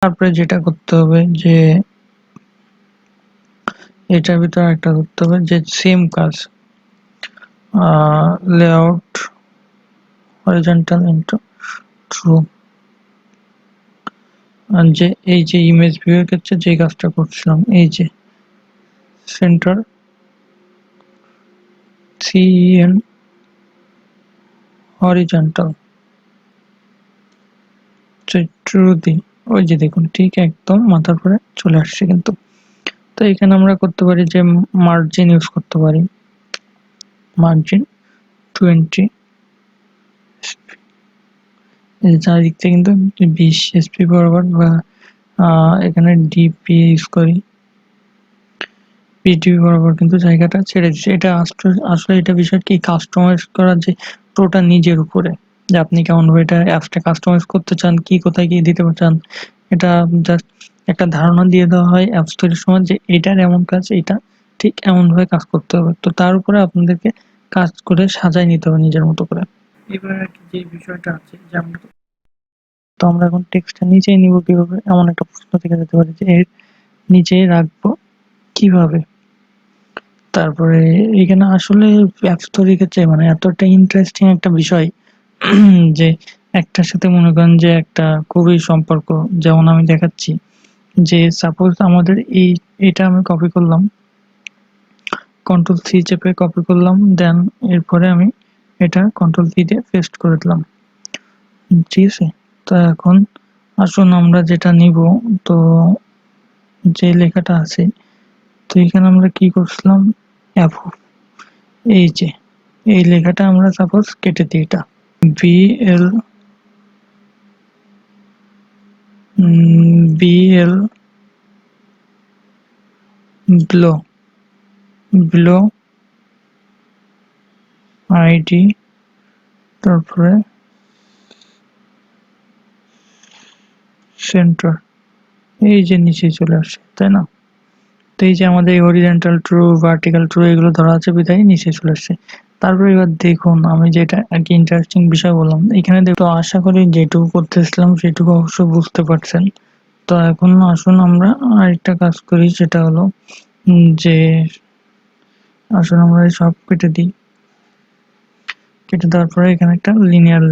তারপরে যেটা করতে হবে যে এটার ভিতরে একটা করতে হবে যে সেম কাজ লেআউট হরিজন্টাল ইনটু ট্রু, যে এই যে ইমেজ ভিউয়ের ক্ষেত্রে যে কাজটা করছিলাম, এই যে centre CEN horizontal true the, ওই যে দেখুন ঠিক একদম মাথার পরে চলে আসছে কিন্তু। তো এখানে আমরা করতে পারি যে মার্জিন ইউজ করতে পারি, মার্জিন 20, চারিদিক থেকে কিন্তু 20 SP বরাবর, বা এখানে ডিপি ইউজ করি, পিডিবি বরাবর কিন্তু জায়গাটা ছেড়ে দিচ্ছে। এটা আসলে এটা বিষয় কি, কাস্টমাইজ করা যে পুরোটা নিজের উপরে, যে আপনি কেমন ভাবে এটা অ্যাপসটা কাস্টমাইজ করতে চান, কি কোথায় কি দিতে চান, এটা জাস্ট একটা ধারণা দিয়ে দেওয়া হয় অ্যাপস তৈরির সময় যে এটার এমন কাজ, এটা ঠিক এমন ভাবে কাজ করতে হবে। তো তার উপরে আপনাদেরকে কাজ করে সাজাই নিতে হবে নিজের মতো করে। এবার আর কি যে বিষয়টা আছে যে আমরা এখন টেক্সটটা নিচেই নিব কিভাবে, এমন একটা প্রশ্ন থেকে যেতে পারে যে এর নিচে রাখবো কিভাবে। তারপরে এখানে আসলে অ্যাপস তৈরির ক্ষেত্রে মানে এতটা ইন্টারেস্টিং একটা বিষয় যে একটার সাথে মনে করেন যে একটা খুবই সম্পর্ক। যেমন আমি দেখাচ্ছি যে সাপোজ আমাদের এটা আমি কপি করলাম, Ctrl+C চেপে কপি করলাম, দেন এরপরে আমি এটা Ctrl+V দিয়ে পেস্ট করে দিলাম, ঠিক আছে। তো এখন আসুন আমরা যেটা নিব, তো যে লেখাটা আছে, তো এখানে আমরা কি করছিলাম, এই যে এই লেখাটা আমরা সাপোজ কেটে দিই, এটা BL BL ব্লো আইডি, তারপরে সেন্টার, এই যে নিচে চলে আসে, তাই না। তো এই যে আমাদের হরিজন্টাল ট্রু, ভার্টিক্যাল ট্রু এগুলো ধরা আছে বিধায় নিচে চলে আসছে। তারপরে এবার দেখুন আমি যেটা আর কি ইন্টারেস্টিং বিষয় বললাম, এখানে তো আশা করি যেটুকু করতেছিলাম সেটুকু অবশ্য বুঝতে পারছেন। তো এখন আসুন আমরা আরেকটা কাজ করি, সেটা হলো যে আসুন আমরা সব কেটে দিই, কেটে দেওয়ার পরে এখানে একটা লিনিয়ার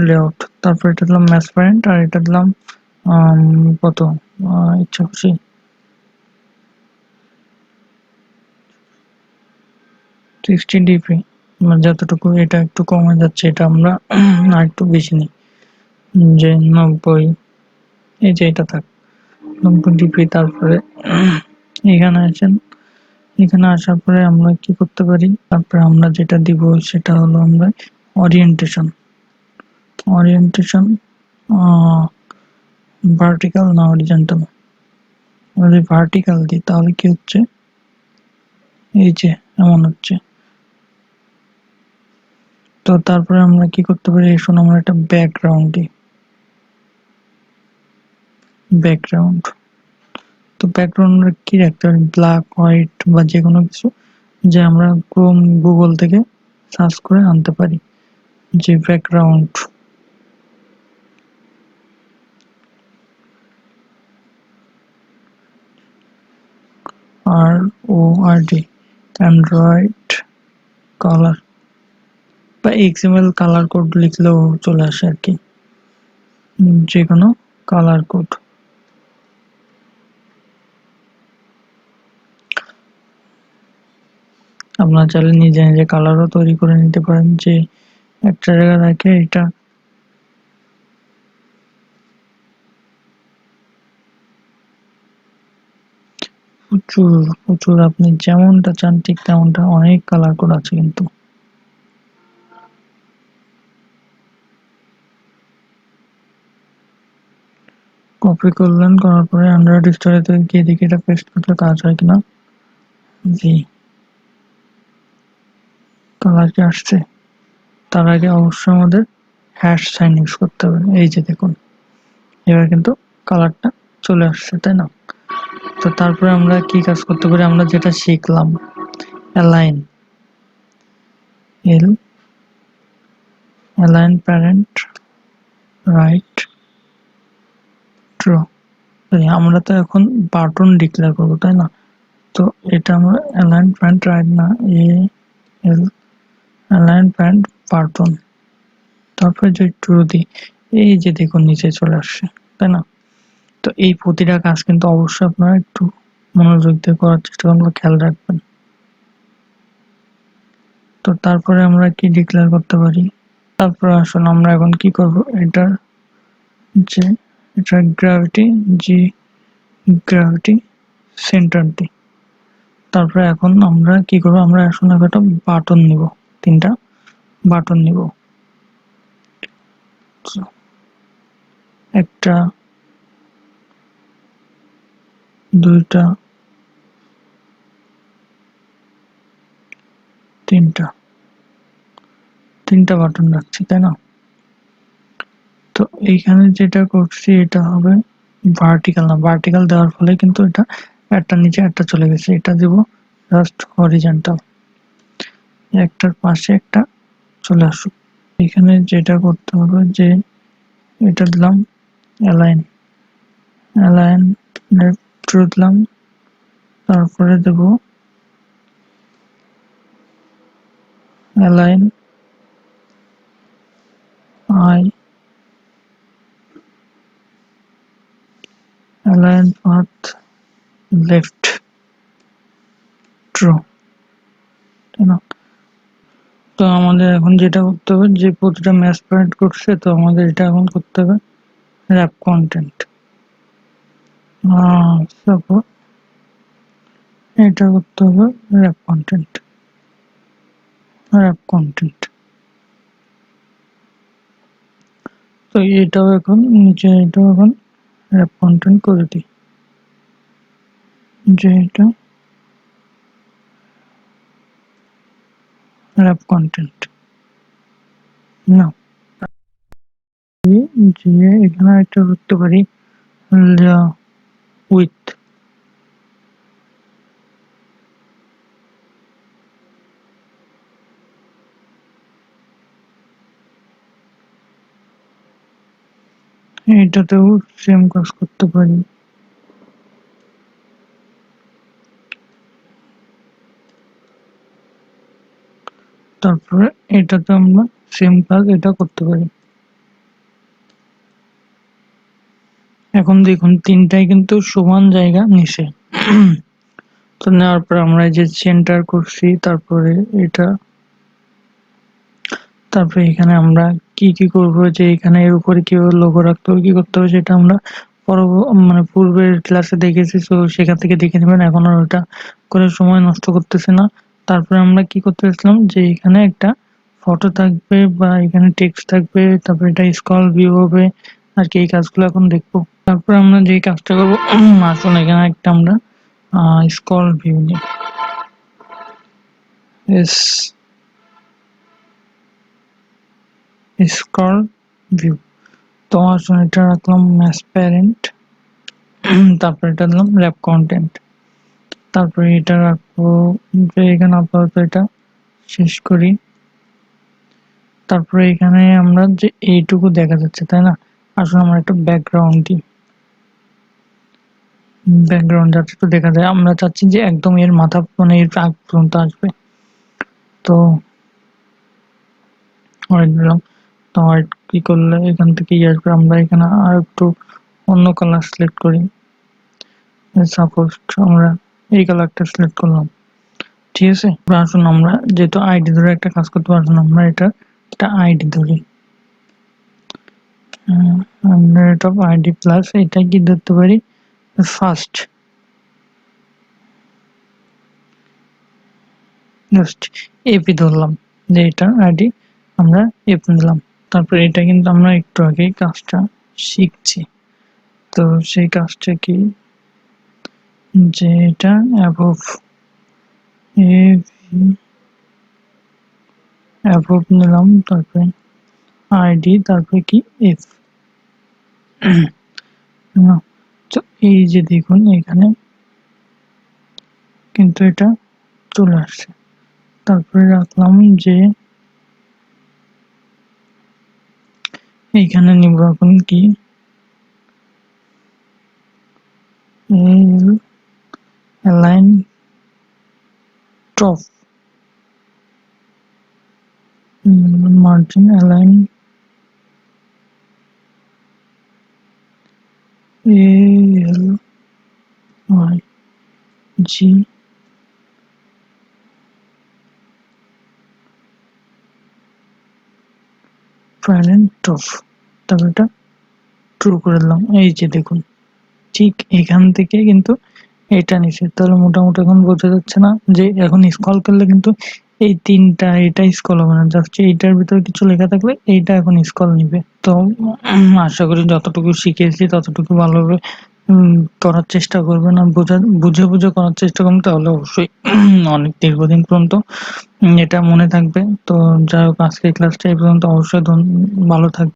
লেআউট, তারপর এটা দিলাম ম্যাচ প্যারেন্ট, আর এটা দিলাম কত ইচ্ছা খুশি 60 ডিপি, যতটুকু এটা একটু কমে যাচ্ছে, এটা আমরা আর একটু বেশি নিই, যে 90, এই যে এটা থাক 90 ডিপি। তারপরে এখানে আসেন, এখানে আসার পরে আমরা কি করতে পারি, তারপরে আমরা যেটা দিব সেটা হলো আমরা ওরিয়েন্টেশন ভার্টিক্যাল না হরিজন্টাল, যদি ভার্টিক্যাল দিই তাহলে কি হচ্ছে, এই যে এমন হচ্ছে। তো তারপরে আমরা কি করতে পারি, এখন আমরা একটা ব্যাকগ্রাউন্ড দিই, ব্যাকগ্রাউন্ড। তো ব্যাকগ্রাউন্ড কি রাখতে পারি, ব্ল্যাক হোয়াইট বা যে কোনো কিছু, যে আমরা ক্রোম গুগল থেকে সার্চ করে আনতে পারি, যে ব্যাকগ্রাউন্ড RORD অ্যান্ড্রয়েড কালার, বা XML কালার কোড লিখলেও চলে আসে আর কি, যে কোনো কালার কোড। আপনারা চাইলে নিজে নিজে কালারও তৈরি করে নিতে পারেন, যে একটা জায়গা থাকে এটা প্রচুর প্রচুর, আপনি যেমনটা চান ঠিক তেমনটা, অনেক কালার কোড আছে কিন্তু। কপি করলেন, করার পরে অ্যান্ড্রয়েড স্টোরেতে গিয়ে দেখি এটা পেস্ট করলে কাজ হয় কিনা, জি কালার কি আসছে। তার আগে অবশ্যই আমাদের হ্যাশ সাইন ইউজ করতে হবে, এই যে দেখুন এবার কিন্তু কালারটা চলে আসছে, তাই না। তো তারপরে আমরা কি কাজ করতে পারি, আমরা যেটা শিখলাম align align parent right true. আমরা তো এখন বাটন ডিক্লেয়ার করবো, তাই না? তো এটা আমরা অ্যালাইন প্যারেন্ট রাইট না, এল অ্যালাইন প্যারেন্ট বাটন, তারপরে যে ট্রু দিই, এই যে দেখুন নিচে চলে আসছে, তাই না? তো এই প্রতিটা কাজ কিন্তু অবশ্যই আপনারা একটু মনোযোগ দিয়ে করার চেষ্টা করবেন, খেয়াল রাখবেন। তো তারপরে আমরা কি ডিক্লেয়ার করতে পারি? তারপরে আসলে আমরা এখন কি করব, এটা যে এটা গ্র্যাভিটি, জি গ্র্যাভিটি সেন্টার দিই। তারপরে এখন আমরা কি করব, আমরা এখন একটা বাটন নিব, তিনটা বাটন নিব, একটা, দুইটা, তিনটা বাটন রাখছি, তাই না? তো এইখানে যেটা করছি এটা হবে ভার্টিক্যাল না, ভার্টিক্যাল দেওয়ার ফলে কিন্তু এটা একটা নিচে একটা চলে গেছে, এটা দেব জাস্ট হরিজন্টাল, একটার পাশে একটা চলে আসুক। এখানে যেটা করতে হবে যে এটা দিলাম অ্যালাইন, অ্যালাইন ট্রু দিলাম, তারপরে দেব align I, align path left true, তাই না? তো আমাদের এখন যেটা করতে হবে, যে প্রতিটা ম্যাচ পয়েন্ট করছে, তো আমাদের এটা এখন করতে হবে র্যাপ কন্টেন্ট, তারপর এটা করতে হবে র্যাপ কন্টেন্ট, র্যাপ কন্টেন্ট। তো এটাও এখন নিচে, এটাও এখন র্যাপ কন্টেন্ট করে দিই, যে এটা র্যাপ কন্টেন্ট না, যে এখানে একটা করতে পারি উইথ, এটাতেও সেম কাজ করতে পারি। তারপরে এটাতে আমরা সেম কাজ এটা করতে পারি। এখন দেখুন তিনটাই কিন্তু সমান জায়গা নিছে। তো নেওয়ার পর আমরা যে সেন্টার করছি, তারপরে এটা, তারপরে এখানে আমরা কি কি করব, যে এখানে এর উপরে কিভাবে লোগো রাখতে হবে, কি করতে হবে, সেটা আমরা মানে পূর্বের ক্লাসে দেখেছি, তো সেখান থেকে দেখে নেবেন, এখন আর ওটা করে সময় নষ্ট করতেছে না। তারপরে আমরা কি করতে চাইছিলাম, যে এখানে একটা ফটো থাকবে বা এখানে টেক্সট থাকবে, তারপরে এটা স্ক্রল ভিউ হবে আর কি, এই কাজগুলো এখন দেখবো। তারপরে আমরা যে কাজটা করবো, আসুন এখানে একটা আমরা স্ক্রল ভিউ নিই, স্ক্রল ভিউ। তো আসুন এটা রাখলাম ম্যাচ প্যারেন্ট, তারপরে এটা দিলাম র্যাপ কন্টেন্ট, তারপরে এটা রাখবো, যে এখানে আপাতত এটা শেষ করি। তারপরে এখানে আমরা যে এইটুকু দেখা যাচ্ছে, তাই না? আসলে আমরা একটা ব্যাকগ্রাউন্ড দিই, ব্যাকগ্রাউন্ড যাতে একটু দেখা যায়, আমরা চাচ্ছি যে একদম এর মাথা মানে এর আগ পর্যন্ত আসবে। তো হোয়াইট দিলাম, তো হোয়াইট কি করলে এখান থেকে আসবে, আমরা এখানে আর একটু অন্য কালার সিলেক্ট করি, সাপোজ আমরা এই কালারটা সিলেক্ট করলাম, ঠিক আছে? আসুন আমরা যেহেতু আইডি ধরে একটা কাজ করতে পারবো না, আমরা এটা একটা আইডি ধরি, রেট অফ আইডি প্লাস এটা কি ধরতে পারি, ফার্স্ট, জাস্ট এপি ধরলাম, যে এটা আইডি আমরা এপি দিলাম। তারপরে এটা কিন্তু আমরা একটু আগেই কাজটা শিখছি, তো সেই কাজটা কি, যে এটা অ্যাবভ, অ্যাবভ নিলাম, তারপরে আইডি, তারপরে কি এফ, তো এই যে দেখুন এখানে কিন্তু এটা চলে আসছে। তারপরে রাখলাম যে এইখানে নিব এখন কি align top margin align L Y G parent top, তারপর এটা ট্রু করে দিলাম। এই যে দেখুন ঠিক এখান থেকে কিন্তু এটা নিচে, তাহলে মোটামুটি এখন বোঝা যাচ্ছে না যে এখন স্ক্রল করলে কিন্তু এই তিনটা এটা স্ক্রল হবে না, জাস্ট এইটার ভিতরে কিছু লেখা থাকলে এইটা এখন স্ক্রল নিবে। তো আশা করি যতটুকু শিখেছি ততটুকু ভালোভাবে করার চেষ্টা করবেন, আর বুঝে বুঝে করার চেষ্টা করবেন, তাহলে অবশ্যই অনেক দীর্ঘদিন পর্যন্ত এটা মনে থাকবে। তো যাই হোক, আজকে ক্লাসটা এই পর্যন্ত। অবশ্যই ভালো থাকবে।